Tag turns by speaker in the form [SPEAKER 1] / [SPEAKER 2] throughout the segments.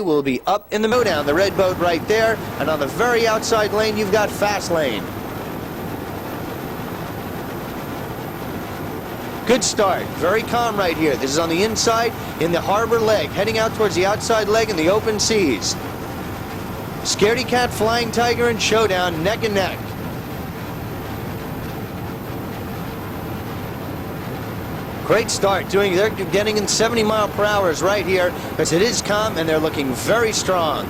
[SPEAKER 1] will be up in the Showdown, the red boat right there, and on the very outside lane you've got Fast Lane. Good start, very calm right here. This is on the inside in the harbor leg, heading out towards the outside leg in the open seas. Scaredy Cat, Flying Tiger, and Showdown neck and neck. Great start. They're getting in 70 mile per hour right here because it is calm and they're looking very strong.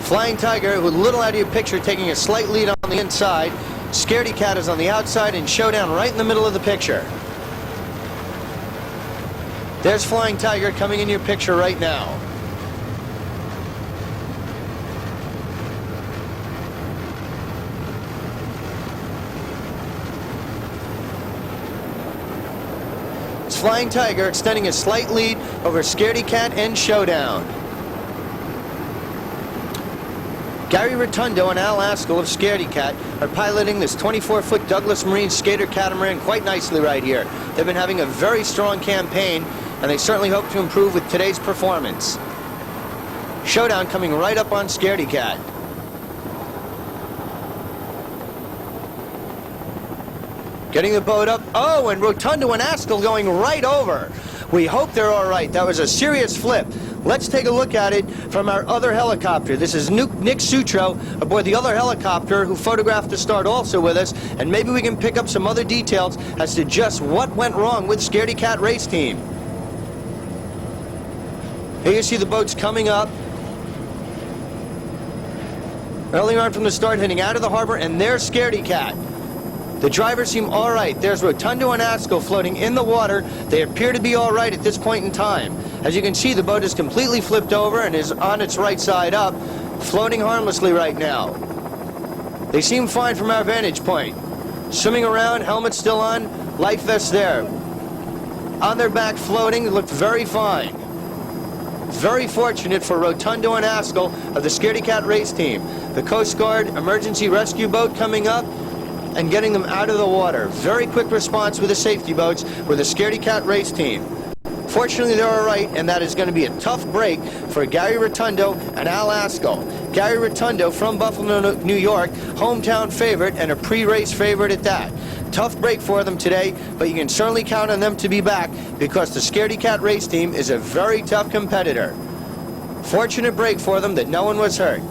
[SPEAKER 1] Flying Tiger, with a little out of your picture, taking a slight lead on the inside. Scaredy Cat is on the outside and Showdown right in the middle of the picture. There's Flying Tiger coming in your picture right now. Flying Tiger extending a slight lead over Scaredy Cat and Showdown. Gary Rotundo and Al Askell of Scaredy Cat are piloting this 24-foot Douglas Marine skater catamaran quite nicely right here. They've been having a very strong campaign, and they certainly hope to improve with today's performance. Showdown coming right up on Scaredy Cat. Getting the boat up. Oh, and Rotundo and Askell going right over. We hope they're all right. That was a serious flip. Let's take a look at it from our other helicopter. This is Nick Sutro aboard the other helicopter who photographed the start also with us, and maybe we can pick up some other details as to just what went wrong with Scaredy Cat race team. Here you see the boats coming up. Early on from the start, heading out of the harbor, and there's Scaredy Cat. The drivers seem all right. There's Rotundo and Askell floating in the water. They appear to be all right at this point in time. As you can see, the boat is completely flipped over and is on its right side up, floating harmlessly right now. They seem fine from our vantage point. Swimming around, helmet still on, life vest there. On their back floating, looked very fine. Very fortunate for Rotundo and Askell of the Scaredy Cat race team. The Coast Guard emergency rescue boat coming up and getting them out of the water. Very quick response with the safety boats with the Scaredy Cat race team. Fortunately, they're all right, and that is going to be a tough break for Gary Rotundo and Al Askell. Gary Rotundo from Buffalo, New York, hometown favorite and a pre-race favorite at that. Tough break for them today, but you can certainly count on them to be back because the Scaredy Cat race team is a very tough competitor. Fortunate break for them that no one was hurt.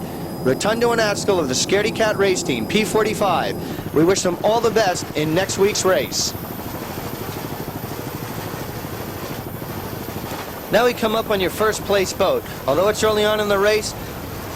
[SPEAKER 1] Rotundo and Askell of the Scaredy Cat race team, P45. We wish them all the best in next week's race. Now we come up on your first place boat. Although it's early on in the race,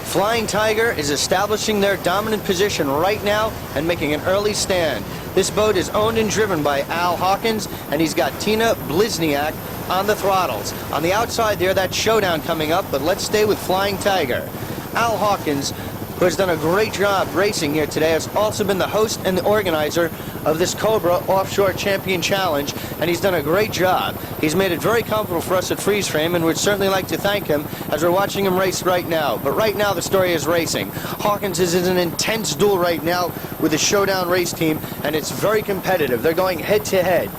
[SPEAKER 1] Flying Tiger is establishing their dominant position right now and making an early stand. This boat is owned and driven by Al Hawkins, and he's got Tina Blizniak on the throttles. On the outside there, that's Showdown coming up, but let's stay with Flying Tiger. Al Hawkins, who has done a great job racing here today, has also been the host and the organizer of this Cobra Offshore Champion Challenge, and he's done a great job. He's made it very comfortable for us at Freeze Frame, and we'd certainly like to thank him as we're watching him race right now. But right now the story is racing. Hawkins is in an intense duel right now with the Showdown race team, and it's very competitive. They're going head to head.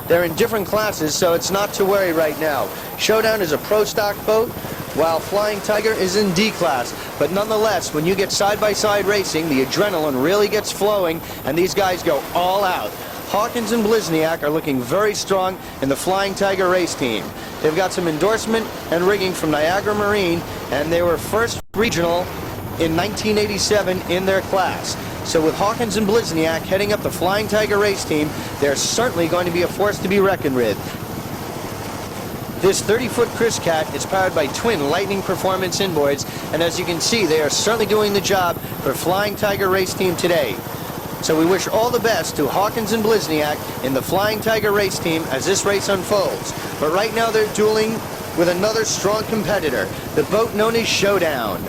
[SPEAKER 1] They're in different classes, so it's not to worry right now. Showdown is a pro stock boat, while Flying Tiger is in D class. But nonetheless, when you get side-by-side racing, the adrenaline really gets flowing, and these guys go all out. Hawkins and Blizniak are looking very strong in the Flying Tiger race team. They've got some endorsement and rigging from Niagara Marine, and they were first regional in 1987 in their class. So with Hawkins and Blizniak heading up the Flying Tiger race team, they're certainly going to be a force to be reckoned with. This 30-foot Chris Cat is powered by twin Lightning Performance inboards, and as you can see, they are certainly doing the job for Flying Tiger race team today. So we wish all the best to Hawkins and Blizniak in the Flying Tiger race team as this race unfolds. But right now they're dueling with another strong competitor, the boat known as Showdown.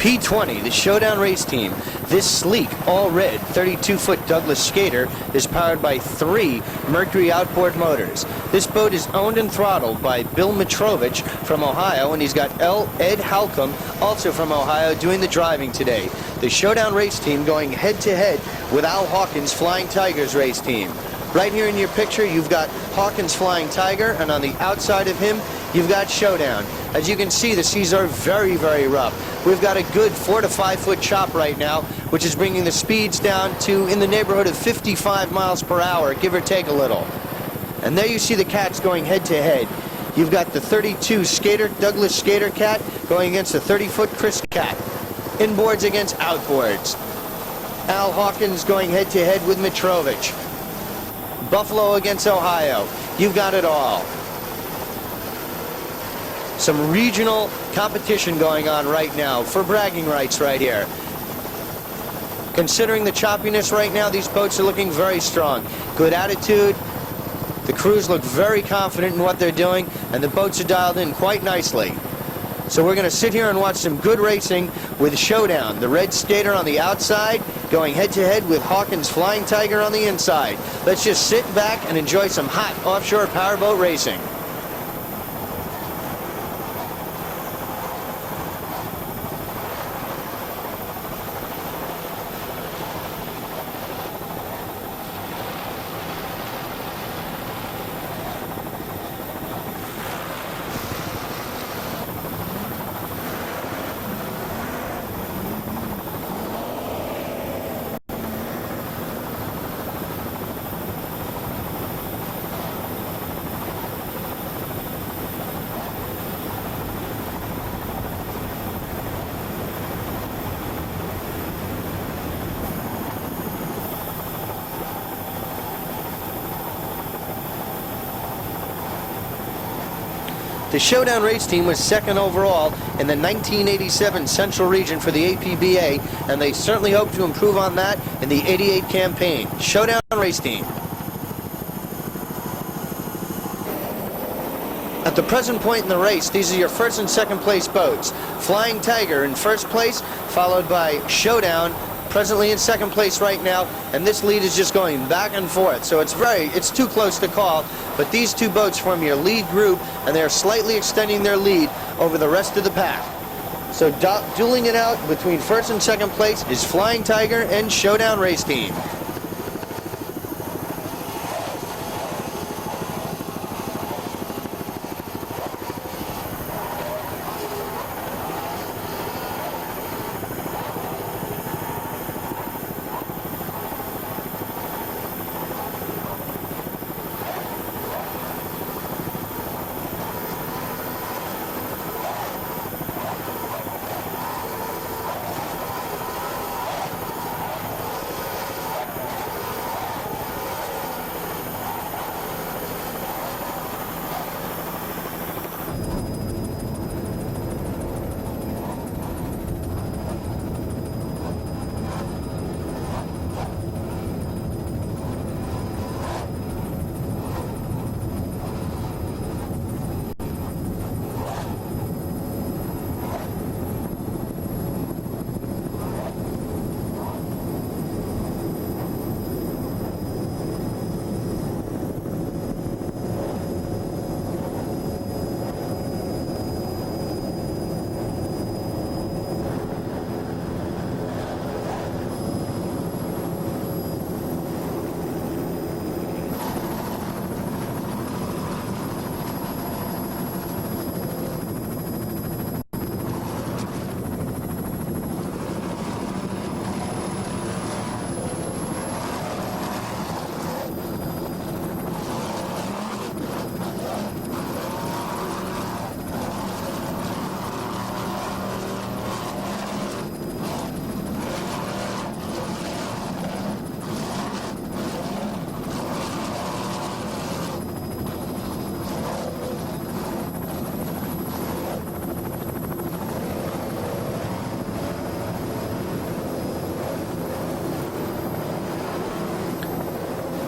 [SPEAKER 1] P20, the Showdown race team. This sleek, all-red, 32-foot Douglas skater is powered by 3 Mercury outboard motors. This boat is owned and throttled by Bill Mitrovich from Ohio, and he's got Ed Halcomb, also from Ohio, doing the driving today. The Showdown race team going head-to-head with Al Hawkins' Flying Tigers race team. Right here in your picture, you've got Hawkins' Flying Tiger, and on the outside of him, you've got Showdown. As you can see, the seas are very, very rough. We've got a good 4 to 5 foot chop right now, which is bringing the speeds down to in the neighborhood of 55 miles per hour, give or take a little. And there you see the cats going head to head. You've got the 32 Douglas Skater cat going against the 30-foot Chris cat. Inboards against outboards. Al Hawkins going head to head with Mitrovich. Buffalo against Ohio. You've got it all. Some regional competition going on right now for bragging rights right here. Considering the choppiness right now, these boats are looking very strong. Good attitude. The crews look very confident in what they're doing, and the boats are dialed in quite nicely. So we're going to sit here and watch some good racing with Showdown, the red skater on the outside, going head-to-head with Hawkins' Flying Tiger on the inside. Let's just sit back and enjoy some hot offshore powerboat racing. The Showdown race team was second overall in the 1987 Central Region for the APBA, and they certainly hope to improve on that in the 88 campaign. Showdown race team. At the present point in the race, these are your first and second place boats. Flying Tiger in first place, followed by Showdown, presently in second place right now, and this lead is just going back and forth, so it's too close to call, but these two boats form your lead group, and they're slightly extending their lead over the rest of the pack. So dueling it out between first and second place is Flying Tiger and Showdown race team.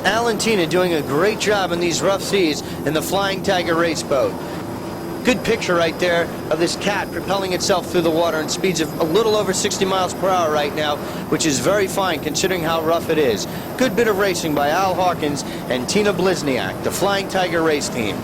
[SPEAKER 1] Al and Tina doing a great job in these rough seas in the Flying Tiger race boat. Good picture right there of this cat propelling itself through the water in speeds of a little over 60 miles per hour right now, which is very fine considering how rough it is. Good bit of racing by Al Hawkins and Tina Blizniak, the Flying Tiger race team.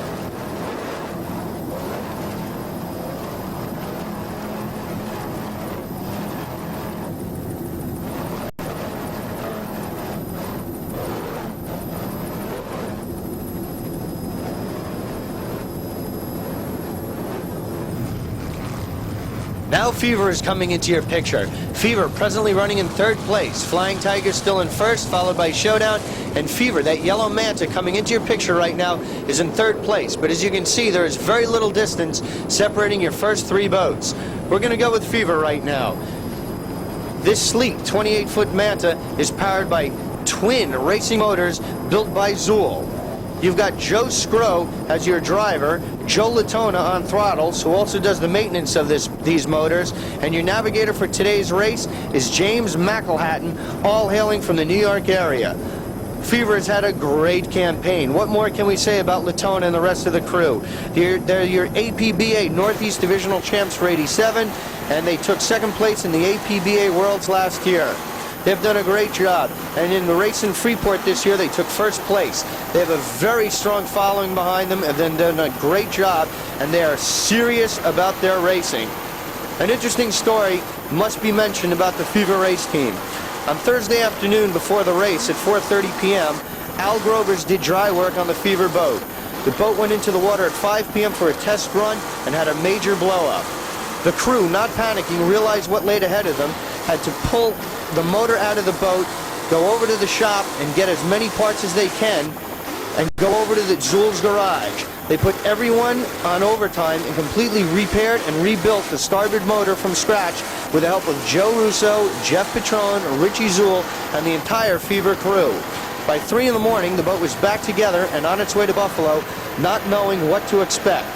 [SPEAKER 1] Now Fever is coming into your picture. Fever presently running in third place. Flying Tiger still in first, followed by Showdown. And Fever, that yellow manta coming into your picture right now, is in third place. But as you can see, there is very little distance separating your first three boats. We're going to go with Fever right now. This sleek 28-foot manta is powered by twin racing motors built by Zool. You've got Joe Scrow as your driver, Joe Latona on throttles, who also does the maintenance of these motors, and your navigator for today's race is James McElhatton, all hailing from the New York area. Fever has had a great campaign. What more can we say about Latona and the rest of the crew? They're your APBA Northeast Divisional Champs for 87, and they took second place in the APBA Worlds last year. They've done a great job, and in the race in Freeport this year, they took first place. They have a very strong following behind them, and they've done a great job, and they are serious about their racing. An interesting story must be mentioned about the Fever race team. On Thursday afternoon before the race at 4:30 p.m., Al Grovers did dry work on the Fever boat. The boat went into the water at 5 p.m. for a test run and had a major blow-up. The crew, not panicking, realized what laid ahead of them, had to pull the motor out of the boat, go over to the shop and get as many parts as they can, and go over to the Zool's garage. They put everyone on overtime and completely repaired and rebuilt the starboard motor from scratch with the help of Joe Russo, Jeff Petrone, Richie Zool, and the entire Fever crew. By 3 in the morning, the boat was back together and on its way to Buffalo, not knowing what to expect.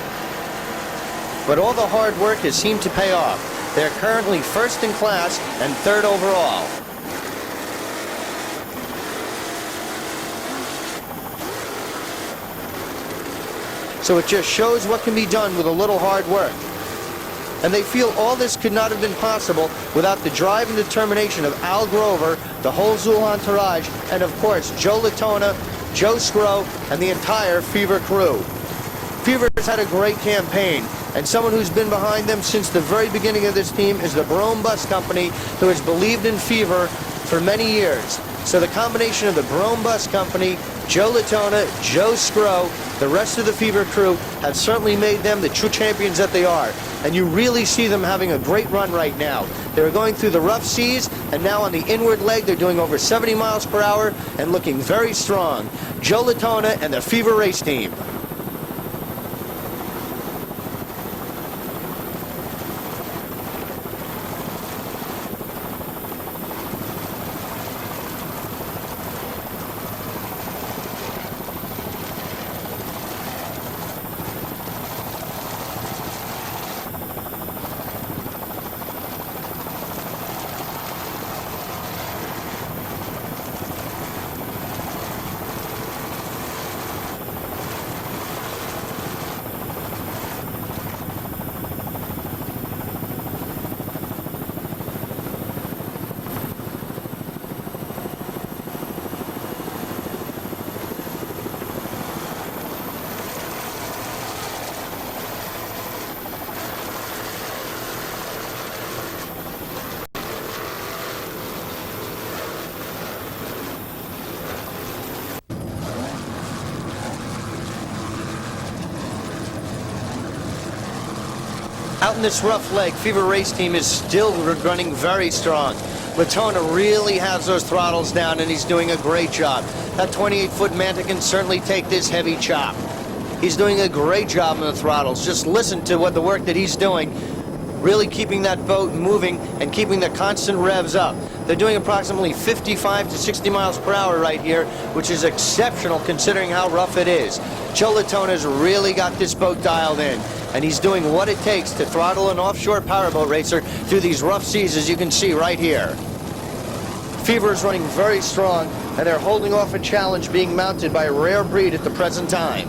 [SPEAKER 1] But all the hard work has seemed to pay off. They're currently first in class and third overall. So it just shows what can be done with a little hard work. And they feel all this could not have been possible without the drive and determination of Al Grover, the whole Zool entourage, and of course Joe Latona, Joe Scrow, and the entire Fever crew. Fever has had a great campaign, and someone who's been behind them since the very beginning of this team is the Brome Bus Company, who has believed in Fever for many years. So the combination of the Brome Bus Company, Joe Latona, Joe Scrow, the rest of the Fever crew have certainly made them the true champions that they are. And you really see them having a great run right now. They're going through the rough seas, and now on the inward leg they're doing over 70 miles per hour and looking very strong. Joe Latona and the Fever race team. Out in this rough leg, Fever race team is still running very strong. Latona really has those throttles down, and he's doing a great job. That 28-foot manta can certainly take this heavy chop. He's doing a great job on the throttles. Just listen to what the work that he's doing, really keeping that boat moving and keeping the constant revs up. They're doing approximately 55 to 60 miles per hour right here, which is exceptional considering how rough it is. Joe Latona's really got this boat dialed in, and he's doing what it takes to throttle an offshore powerboat racer through these rough seas, as you can see right here. Fever is running very strong, and they're holding off a challenge being mounted by a rare breed at the present time.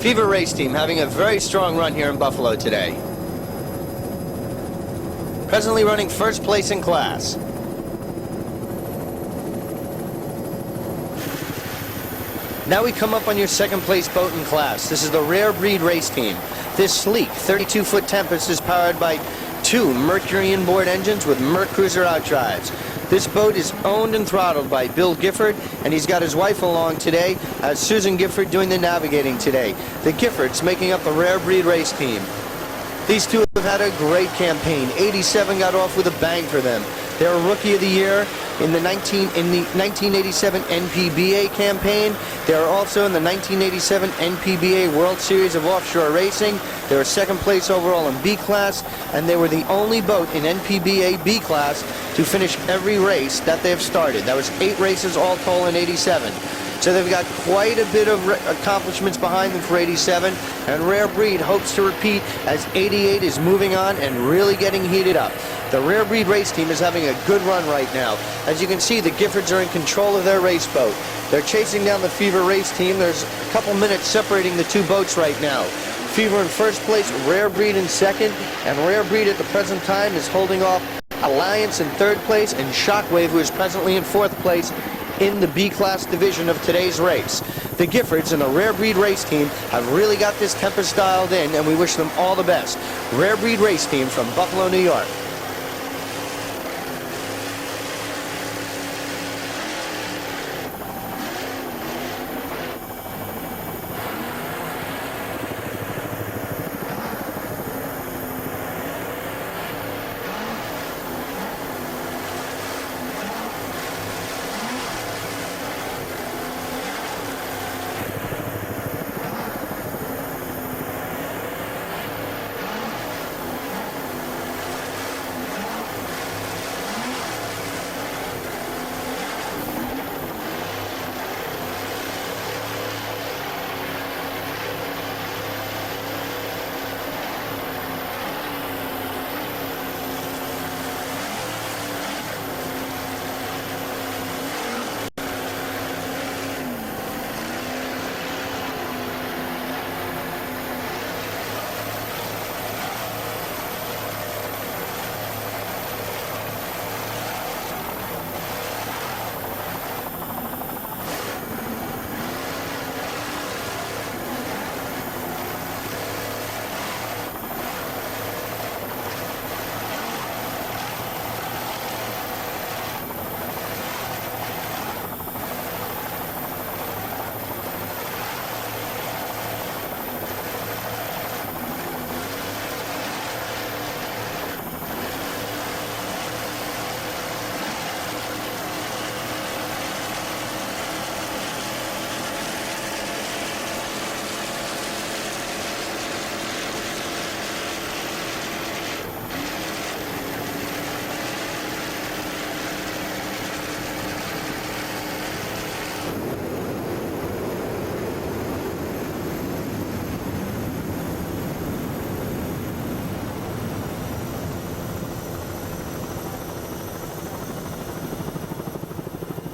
[SPEAKER 1] Fever Race Team having a very strong run here in Buffalo today. Presently running first place in class. Now we come up on your second place boat in class. This is the Rare Breed Race Team. This sleek 32-foot Tempest is powered by 2 Mercury inboard engines with Merc Cruiser outdrives. This boat is owned and throttled by Bill Gifford, and he's got his wife along today, Susan Gifford, doing the navigating today. The Giffords making up the Rare Breed Race Team. These two have had a great campaign. 87 got off with a bang for them. They're Rookie of the Year in the 1987 NPBA campaign. They are also in the 1987 NPBA World Series of Offshore Racing. They were second place overall in B class, and they were the only boat in NPBA B class to finish every race that they have started. That was 8 races all told in 87. So they've got quite a bit of accomplishments behind them for 87, and Rare Breed hopes to repeat as 88 is moving on and really getting heated up. The Rare Breed Race Team is having a good run right now. As you can see, the Giffords are in control of their race boat. They're chasing down the Fever Race Team. There's a couple minutes separating the 2 boats right now. Fever in first place, Rare Breed in second, and Rare Breed at the present time is holding off Alliance in third place, and Shockwave, who is presently in fourth place in the B-class division of today's race. The Giffords and the Rare Breed Race Team have really got this Tempest dialed in, and we wish them all the best. Rare Breed Race Team from Buffalo, New York.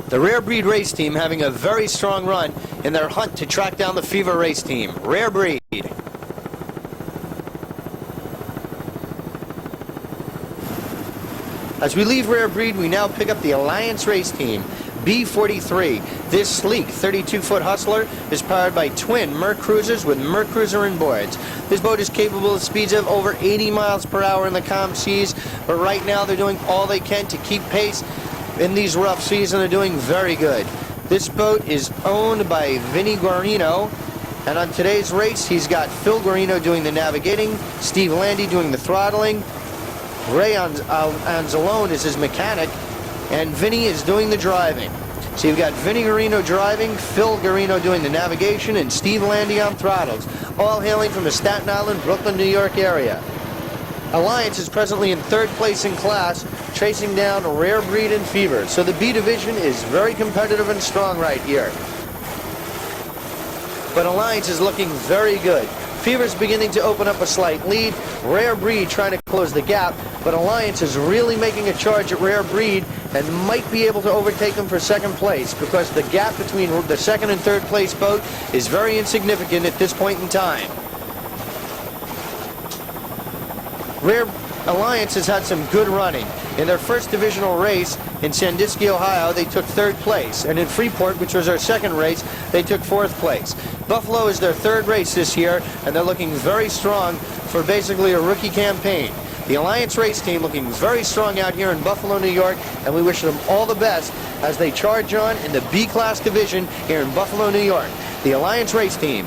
[SPEAKER 1] The Rare Breed Race Team having a very strong run in their hunt to track down the Fever Race Team. Rare Breed. As we leave Rare Breed, we now pick up the Alliance Race Team, B43. This sleek 32-foot Hustler is powered by twin Merc Cruisers with Merc Cruiser inboards. This boat is capable of speeds of over 80 miles per hour in the calm seas, but right now they're doing all they can to keep pace in these rough seas, and they're doing very good. This boat is owned by Vinny Guarino, and on today's race he's got Phil Guarino doing the navigating, Steve Landy doing the throttling, Ray Anzalone is his mechanic, and Vinny is doing the driving. So you've got Vinny Guarino driving, Phil Guarino doing the navigation, and Steve Landy on throttles, all hailing from the Staten Island, Brooklyn, New York area. Alliance is presently in third place in class, chasing down Rare Breed and Fever. So the B division is very competitive and strong right here. But Alliance is looking very good. Fever's beginning to open up a slight lead. Rare Breed trying to close the gap, but Alliance is really making a charge at Rare Breed, and might be able to overtake them for second place, because the gap between the second and third place boat is very insignificant at this point in time. Rare Alliance has had some good running. In their first divisional race in Sandusky, Ohio, they took third place, and in Freeport, which was our second race, they took fourth place. Buffalo is their third race this year, and they're looking very strong for basically a rookie campaign. The Alliance race team looking very strong out here in Buffalo, New York, and we wish them all the best as they charge on in the B-class division here in Buffalo, New York. The Alliance race team.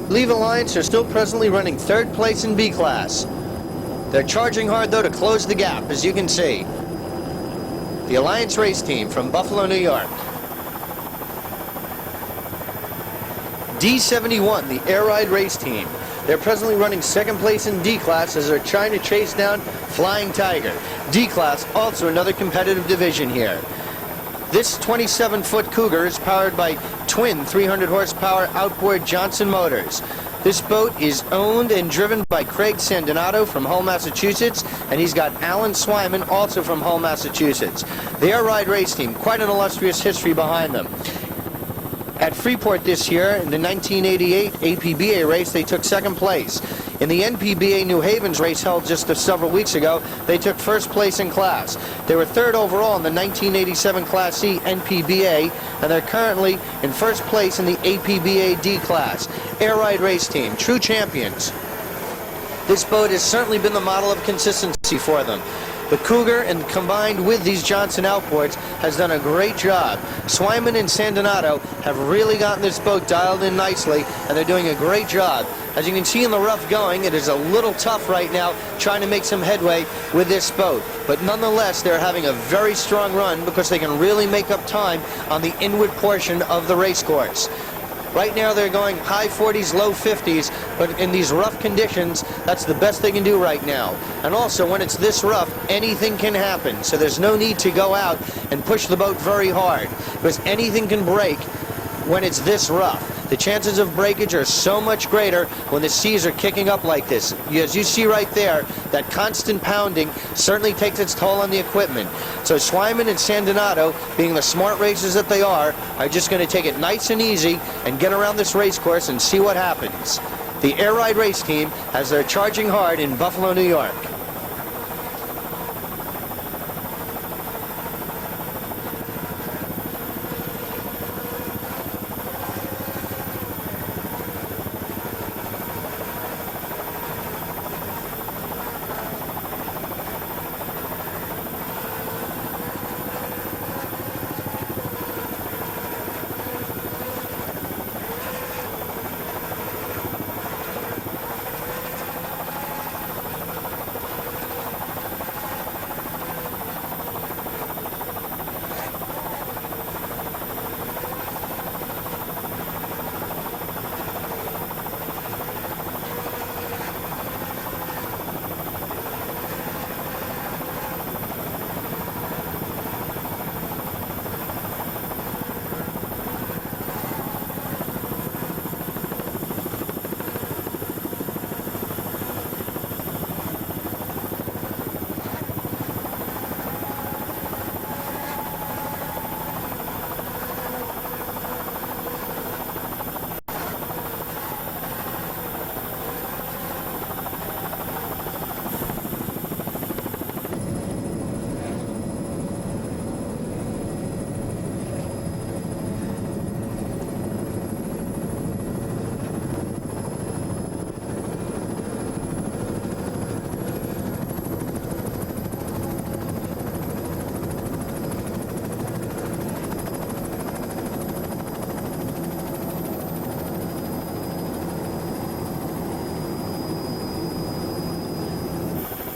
[SPEAKER 1] Leave Alliance are still presently running third place in B class. They're charging hard though to close the gap, as you can see. The Alliance race team from Buffalo, New York. D71, the Air Ride race team. They're presently running second place in D class as they're trying to chase down Flying Tiger. D class, also another competitive division here. This 27-foot Cougar is powered by twin 300 horsepower outboard Johnson motors. This boat is owned and driven by Craig Sandinato from Hull, Massachusetts, and he's got Alan Swyman, also from Hull, Massachusetts. The Air Ride race team, quite an illustrious history behind them. At Freeport this year, in the 1988 APBA race, they took second place. In the NPBA New Haven's race held just several weeks ago, they took first place in class. They were third overall in the 1987 Class C NPBA, and they're currently in first place in the APBA D class. Air Ride race team, true champions. This boat has certainly been the model of consistency for them. The Cougar, and combined with these Johnson outboards, has done a great job. Swyman and Sandinato have really gotten this boat dialed in nicely, and they're doing a great job. As you can see in the rough going, it is a little tough right now trying to make some headway with this boat. But nonetheless, they're having a very strong run because they can really make up time on the inward portion of the race course. Right now they're going high 40s, low 50s, but in these rough conditions, that's the best they can do right now. And also, when it's this rough, anything can happen. So there's no need to go out and push the boat very hard, because anything can break when it's this rough. The chances of breakage are so much greater when the seas are kicking up like this. As you see right there, that constant pounding certainly takes its toll on the equipment. So Swyman and Sandinato, being the smart racers that they are just going to take it nice and easy and get around this race course and see what happens. The Air Ride race team has their charging hard in Buffalo, New York.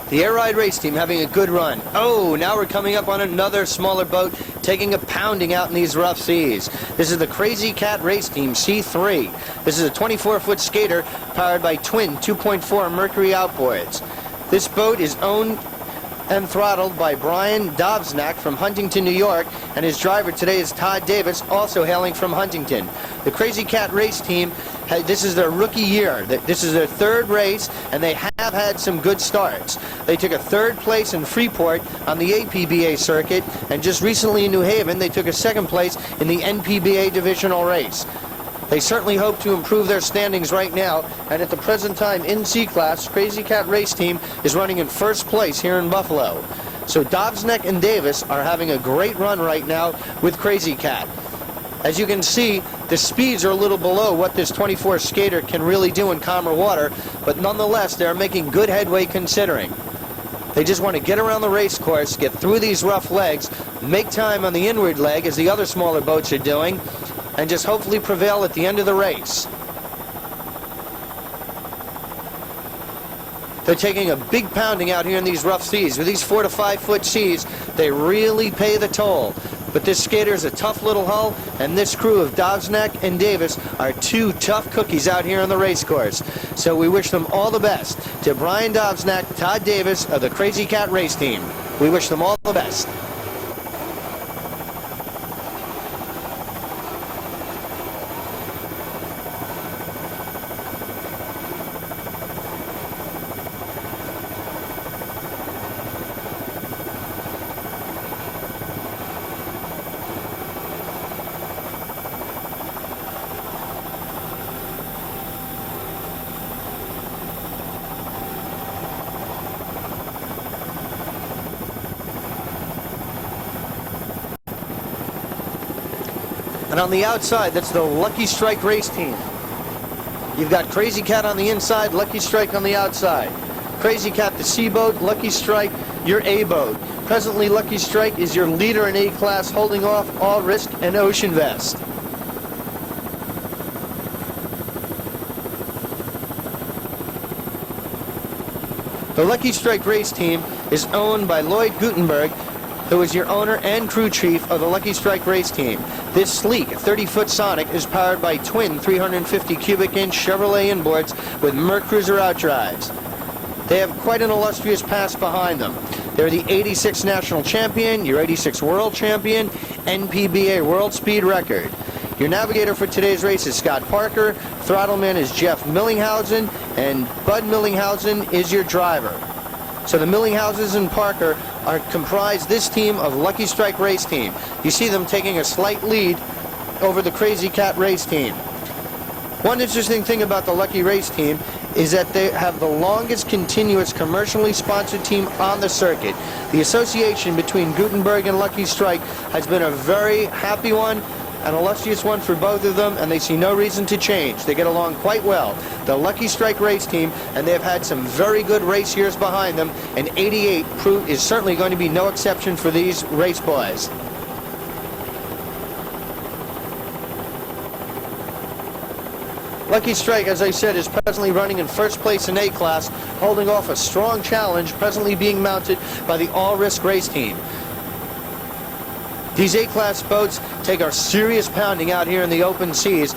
[SPEAKER 1] The Air Ride race team having a good run. Oh, now we're coming up on another smaller boat taking a pounding out in these rough seas. This is the Crazy Cat race team C3. This is a 24-foot skater powered by twin 2.4 Mercury outboards. This boat is owned and throttled by Brian Dobznak from Huntington, New York, and his driver today is Todd Davis, also hailing from Huntington. The Crazy Cat race team, this is their rookie year. This is their third race, and they have had some good starts. They took a third place in Freeport on the APBA circuit, and just recently in New Haven, they took a second place in the NPBA divisional race. They certainly hope to improve their standings right now, and at the present time in C-Class, Crazy Cat race team is running in first place here in Buffalo. So Dobznak and Davis are having a great run right now with Crazy Cat. As you can see, the speeds are a little below what this 24 skater can really do in calmer water, but nonetheless, they're making good headway considering. They just want to get around the race course, get through these rough legs, make time on the inward leg as the other smaller boats are doing, and just hopefully prevail at the end of the race. They're taking a big pounding out here in these rough seas. With these 4 to 5 foot seas, they really pay the toll. But this skater is a tough little hull, and this crew of Dobznak and Davis are two tough cookies out here on the race course. So we wish them all the best. To Brian Dobznak, Todd Davis of the Crazy Cat race team, we wish them all the best. And on the outside, that's the Lucky Strike race team. you've got Crazy Cat on the inside, Lucky Strike on the outside. Crazy Cat, the C boat, Lucky Strike, your A boat. Presently, Lucky Strike is your leader in A-class, holding off All Risk and Ocean Vest. The Lucky Strike race team is owned by Lloyd Gutenberg, who is your owner and crew chief of the Lucky Strike race team. This sleek 30-foot Sonic is powered by twin 350 cubic inch Chevrolet inboards with Mercruiser outdrives. They have quite an illustrious past behind them. They're the 86 national champion, your 86 world champion, NPBA world speed record. Your navigator for today's race is Scott Parker, throttleman is Jeff Millinghausen, and Bud Millinghausen is your driver. So the Millinghauses and Parker comprise this team of Lucky Strike race team. You see them taking a slight lead over the Crazy Cat race team. One interesting thing about the Lucky race team is that they have the longest continuous commercially sponsored team on the circuit. The association between Gutenberg and Lucky Strike has been a very happy one, an illustrious one for both of them, and they see no reason to change. They get along quite well. The Lucky Strike race team, and they've had some very good race years behind them, and 88 is certainly going to be no exception for these race boys. Lucky Strike, as I said, is presently running in first place in A-class, holding off a strong challenge presently being mounted by the All Risk race team. These A-class boats take a serious pounding out here in the open seas,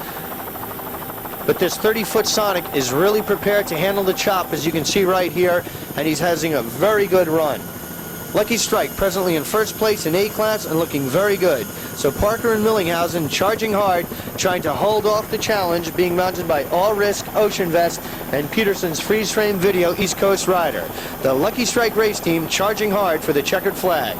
[SPEAKER 1] but this 30-foot Sonic is really prepared to handle the chop, as you can see right here, and he's having a very good run. Lucky Strike presently in first place in A-class and looking very good. So Parker and Millinghausen charging hard, trying to hold off the challenge being mounted by All Risk, Ocean Vest, and Peterson's Freeze Frame Video East Coast Rider. The Lucky Strike race team charging hard for the checkered flag.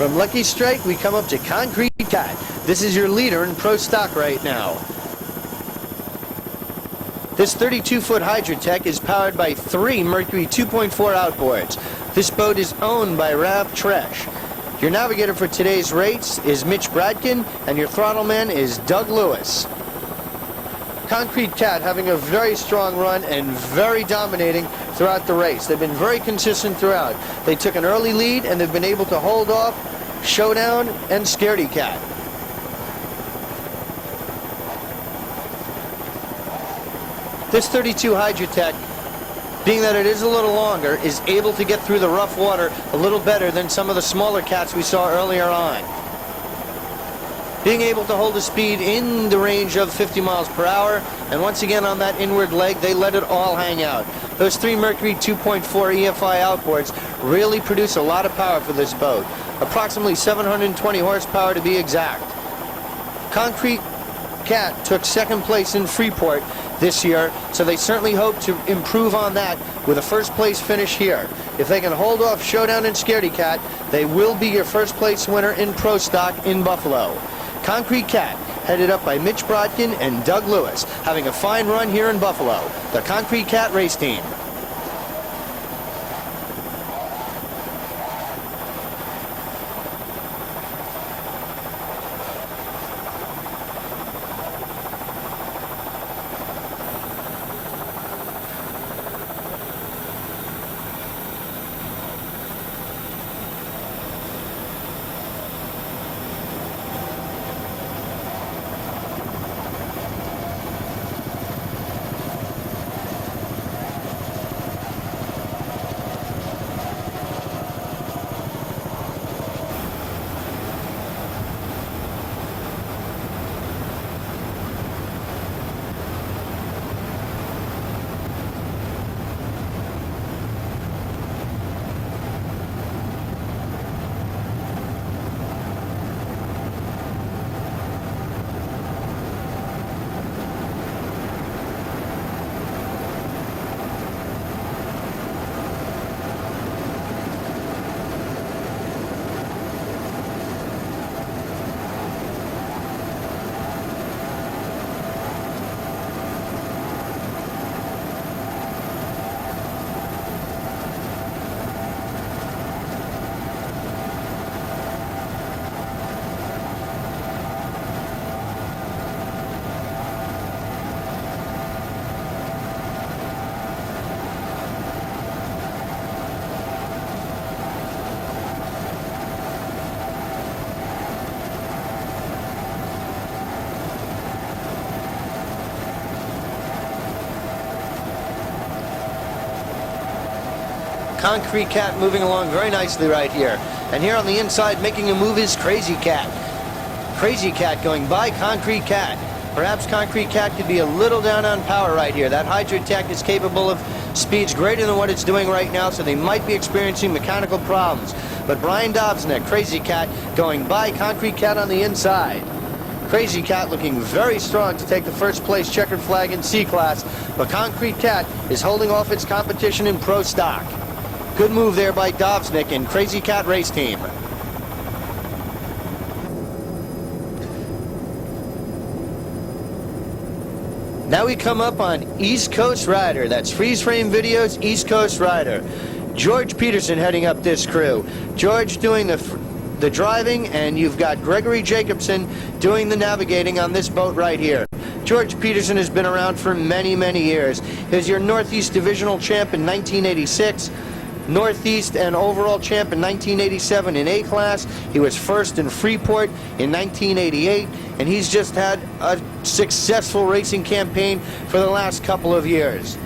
[SPEAKER 1] From Lucky Strike, we come up to Concrete Cat. This is your leader in pro stock right now. This 32-foot Hydrotech is powered by 3 Mercury 2.4 outboards. This boat is owned by Rav Tresh. Your navigator for today's race is Mitch Bradkin, and your throttleman is Doug Lewis. Concrete Cat having a very strong run and very dominating throughout the race. They've been very consistent throughout. They took an early lead and they've been able to hold off Showdown and Scaredy Cat. This 32 Hydrotech, being that it is a little longer, is able to get through the rough water a little better than some of the smaller cats we saw earlier on. Being able to hold a speed in the range of 50 miles per hour, and once again on that inward leg, they let it all hang out. Those 3 Mercury 2.4 EFI outboards really produce a lot of power for this boat. Approximately 720 horsepower to be exact. Concrete Cat took second place in Freeport this year, so they certainly hope to improve on that with a first place finish here. If they can hold off Showdown and Scaredy Cat, they will be your first place winner in Pro Stock in Buffalo. Concrete Cat headed up by Mitch Brodkin and Doug Lewis, having a fine run here in Buffalo. The Concrete Cat race team. Concrete Cat moving along very nicely right here. And here on the inside making a move is Crazy Cat. Crazy Cat going by Concrete Cat. Perhaps Concrete Cat could be a little down on power right here. That Hydrotech is capable of speeds greater than what it's doing right now, so they might be experiencing mechanical problems. But Brian Dobsnick, Crazy Cat, going by Concrete Cat on the inside. Crazy Cat looking very strong to take the first place checkered flag in C-Class, but Concrete Cat is holding off its competition in Pro Stock. Good move there by Dobsnick and Crazy Cat race team. Now we come up on East Coast Rider. That's Freeze Frame Video's East Coast Rider. George Peterson heading up this crew. George doing the driving, and you've got Gregory Jacobson doing the navigating on this boat right here. George Peterson has been around for many, many years. He was your Northeast Divisional Champ in 1986. Northeast and overall champ in 1987 in A-Class. He was first in Freeport in 1988, and he's just had a successful racing campaign for the last couple of years.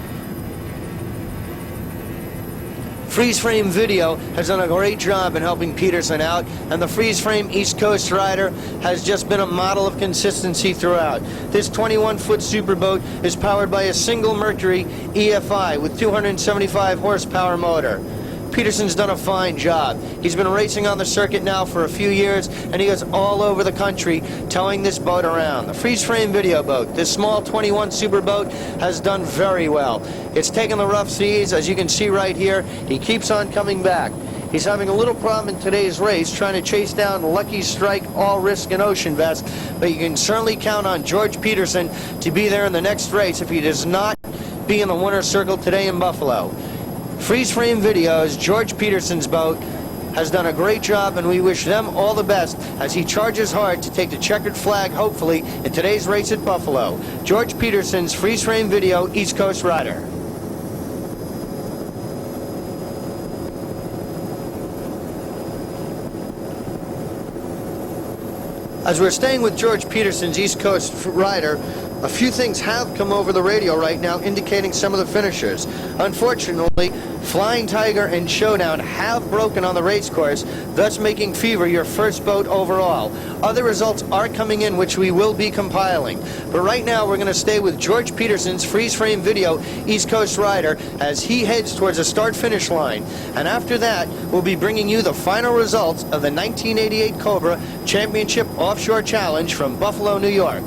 [SPEAKER 1] Freeze Frame Video has done a great job in helping Peterson out, and the Freeze Frame East Coast Rider has just been a model of consistency throughout. This 21-foot superboat is powered by a single Mercury EFI with 275 horsepower motor. Peterson's done a fine job. He's been racing on the circuit now for a few years, and he goes all over the country towing this boat around. The Freeze Frame Video boat, this small 21 superboat, has done very well. It's taken the rough seas, as you can see right here. He keeps on coming back. He's having a little problem in today's race trying to chase down Lucky Strike, All Risk, and Ocean Vest, but you can certainly count on George Peterson to be there in the next race if he does not be in the winner's circle today in Buffalo. Freeze Frame Video's George Peterson's boat has done a great job, and we wish them all the best as he charges hard to take the checkered flag, hopefully, in today's race at Buffalo. George Peterson's Freeze Frame Video East Coast Rider. As we're staying with George Peterson's East Coast Rider, a few things have come over the radio right now indicating some of the finishers. Unfortunately, Flying Tiger and Showdown have broken on the race course, thus making Fever your first boat overall. Other results are coming in, which we will be compiling. But right now, we're going to stay with George Peterson's Freeze Frame Video East Coast Rider as he heads towards a start-finish line. And after that, we'll be bringing you the final results of the 1988 Cobra Championship Offshore Challenge from Buffalo, New York.